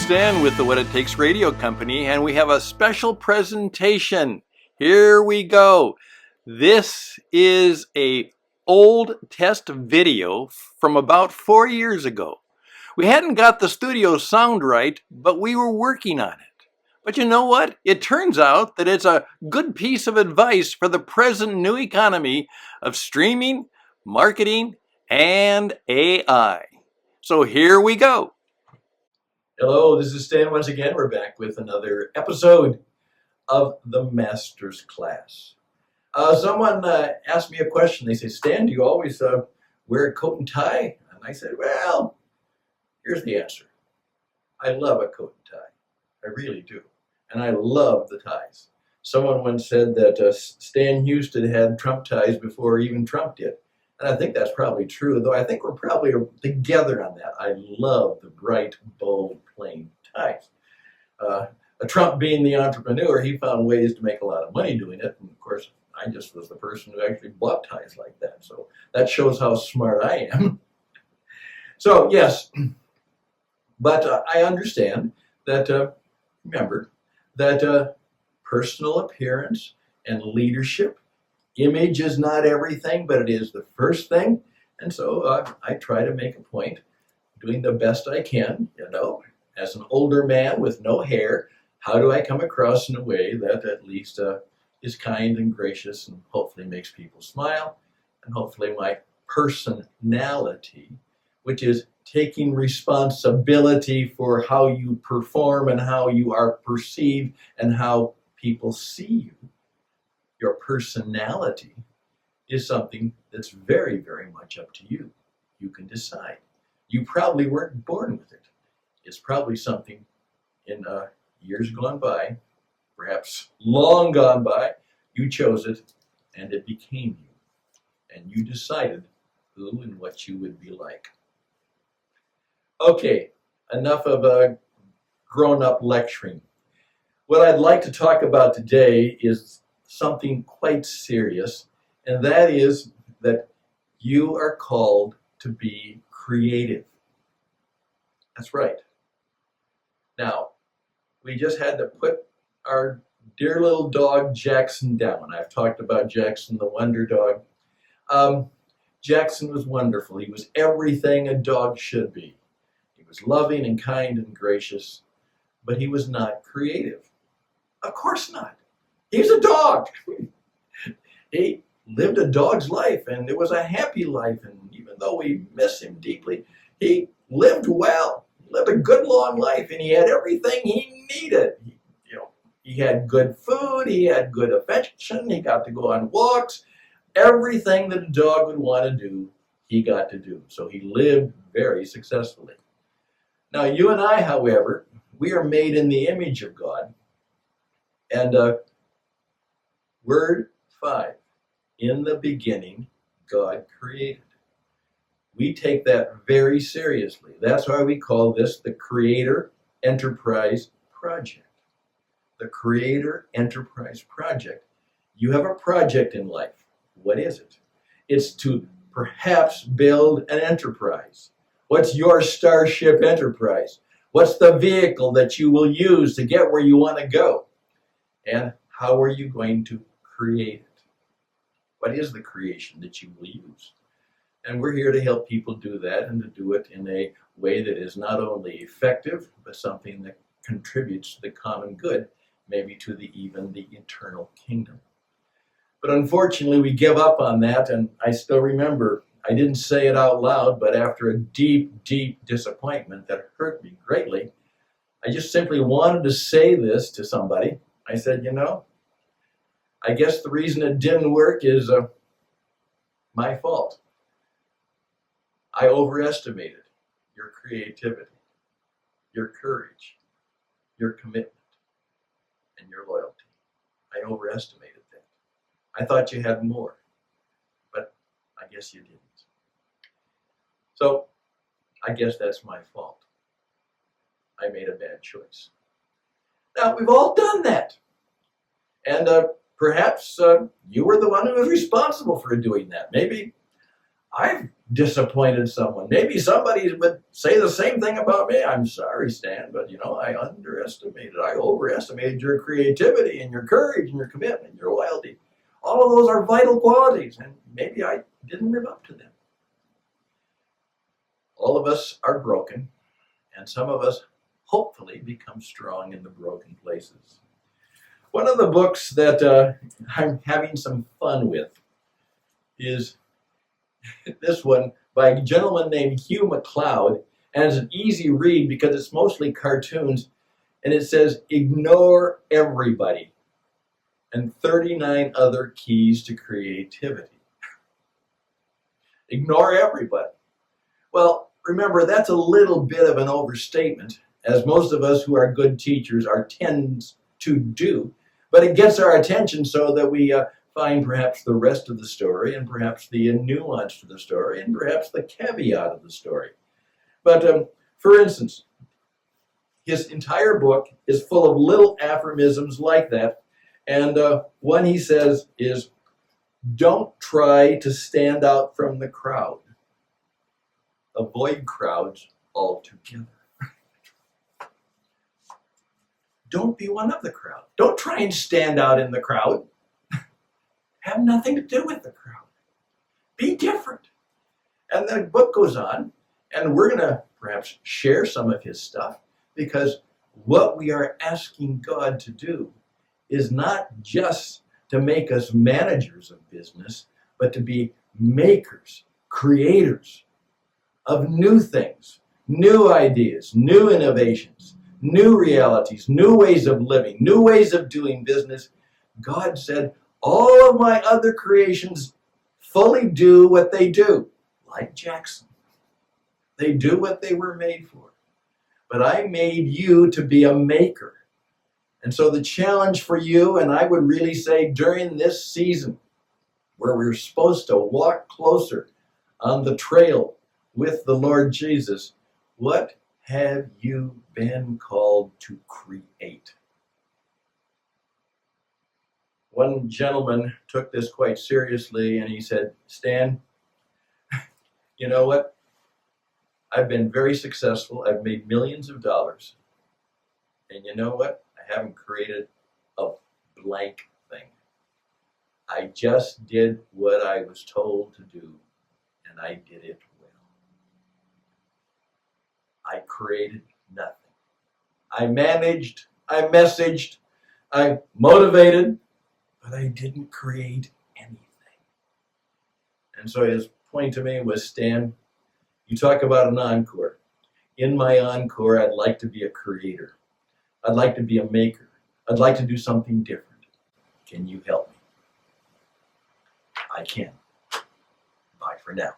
Stan with the What It Takes Radio Company, and we have a special presentation. Here we go. This is a old test video from about 4 years ago. We hadn't got the studio sound right, but we were working on it. But you know what? It turns out that it's a good piece of advice for the present new economy of streaming, marketing, and AI. So here we go. Hello, this is Stan once again. We're back with another episode of the Master's Class. Someone asked me a question. They say, Stan, do you always wear a coat and tie? And I said, well, here's the answer. I love a coat and tie. I really do. And I love the ties. Someone once said that Stan Hustad had Trump ties before even Trump did. And I think that's probably true, though I think we're probably together on that. I love the bright, bold, plain ties. Trump being the entrepreneur, he found ways to make a lot of money doing it. And of course, I just was the person who actually bought ties like that. So that shows how smart I am. So yes, but I understand that, remember, that personal appearance and leadership, image is not everything, but it is the first thing. And so I try to make a point, doing the best I can, as an older man with no hair, how do I come across in a way that at least is kind and gracious and hopefully makes people smile, and hopefully my personality, which is taking responsibility for how you perform and how you are perceived and how people see you. Your personality is something that's very, very much up to you. You can decide. You probably weren't born with it. It's probably something in years gone by, perhaps long gone by, you chose it and it became you. And you decided who and what you would be like. Okay, enough of grown-up lecturing. What I'd like to talk about today is something quite serious, and that is that you are called to be creative. That's right. Now, we just had to put our dear little dog Jackson down. I've talked about Jackson the Wonder Dog. Jackson was wonderful. He was everything a dog should be. He was loving and kind and gracious, but he was not creative. Of course not. He's a dog. He lived a dog's life, and it was a happy life. And even though we miss him deeply, he lived well. He lived a good, long life, and he had everything he needed. He had good food. He had good affection. He got to go on walks. Everything that a dog would want to do, he got to do. So he lived very successfully. Now, you and I, however, we are made in the image of God. And Word 5, in the beginning, God created. We take that very seriously. That's why we call this the Creator Enterprise Project. The Creator Enterprise Project. You have a project in life. What is it? It's to perhaps build an enterprise. What's your Starship Enterprise? What's the vehicle that you will use to get where you want to go? And how are you going to create it? What is the creation that you will use? And we're here to help people do that, and to do it in a way that is not only effective, but something that contributes to the common good, maybe to even the eternal kingdom. But unfortunately, we give up on that, and I still remember, I didn't say it out loud, but after a deep, deep disappointment that hurt me greatly, I just simply wanted to say this to somebody. I said, I guess the reason it didn't work is my fault. I overestimated your creativity, your courage, your commitment, and your loyalty. I overestimated that. I thought you had more, but I guess you didn't. So I guess that's my fault. I made a bad choice. Now, we've all done that. And perhaps you were the one who was responsible for doing that. Maybe I've disappointed someone. Maybe somebody would say the same thing about me. I'm sorry, Stan, but I overestimated your creativity and your courage and your commitment and your loyalty. All of those are vital qualities, and maybe I didn't live up to them. All of us are broken, and some of us hopefully become strong in the broken places. One of the books that I'm having some fun with is this one by a gentleman named Hugh MacLeod, and it's an easy read because it's mostly cartoons, and it says, "Ignore everybody and 39 other keys to creativity." Ignore everybody. Well, remember, that's a little bit of an overstatement, as most of us who are good teachers tend to do, but it gets our attention so that we find perhaps the rest of the story, and perhaps the nuance to the story, and perhaps the caveat of the story. But for instance, his entire book is full of little aphorisms like that, and one he says is, "Don't try to stand out from the crowd. Avoid crowds altogether." Don't be one of the crowd. Don't try and stand out in the crowd. Have nothing to do with the crowd. Be different. And the book goes on, and we're going to perhaps share some of his stuff, because what we are asking God to do is not just to make us managers of business, but to be makers, creators of new things, new ideas, new innovations, new realities, new ways of living, new ways of doing business. God said, all of my other creations fully do what they do, like Jackson. They do what they were made for. But I made you to be a maker. And so the challenge for you, and I would really say during this season, where we're supposed to walk closer on the trail with the Lord Jesus, what have you been called to create? One gentleman took this quite seriously, and he said, "Stan, you know what? I've been very successful. I've made millions of dollars. And you know what? I haven't created a blank thing. I just did what I was told to do, and I did it well. I created nothing. I managed, I messaged, I motivated, but I didn't create anything." And so his point to me was, "Stan, you talk about an encore. In my encore, I'd like to be a creator. I'd like to be a maker. I'd like to do something different. Can you help me?" I can. Bye for now.